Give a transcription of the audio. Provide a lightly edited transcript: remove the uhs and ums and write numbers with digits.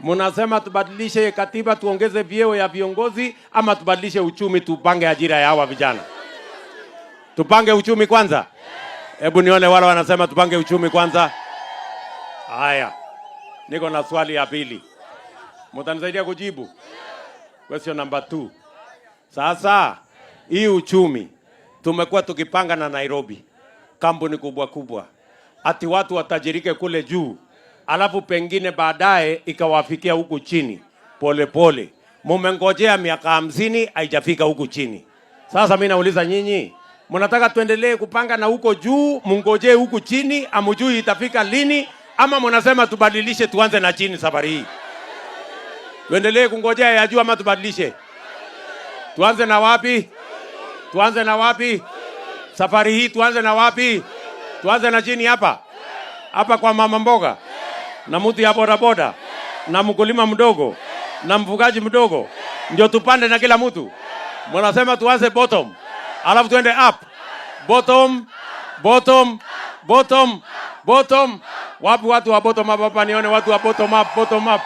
Munasema tubadilishe katiba tuongeze vyeo ya viongozi ama tubadilishe uchumi tupange ajira ya hawa vijana? Tupange uchumi kwanza. Hebu nione wale wanasema tupange uchumi kwanza. Haya. Niko na swali ya pili. Mtanisaidia kujibu? Question number 2. Sasa hii uchumi tumekuwa tukipanga na Nairobi, kampuni kubwa kubwa, ati watu watajirike kule juu, alafu pengine baadaye ikawafikia huku chini pole pole. Mumengojea miaka 50 haijafika huku chini. Sasa mimi nauliza nyinyi, mnataka tuendelee kupanga na huko juu, mungojee huku chini, amujui itafika lini, ama mnasema tubadilishe tuanze na chini safari hii? Tuendelee kungojea ya juu ama tubadilishe? Tuanze na wapi? Tuanze na wapi? Safari hii tuanze na wapi? Tuanze na chini hapa. Hapa kwa mama mboga na mtu ya boda boda na mkulima mdogo na mfugaji mdogo, ndio tupande na kila mtu. Mnasema tuanze bottom, alafu tuende up. Bottom, bottom, bottom, bottom. Wapi watu wa bottom up hapa? Nione watu wa bottom up, bottom up.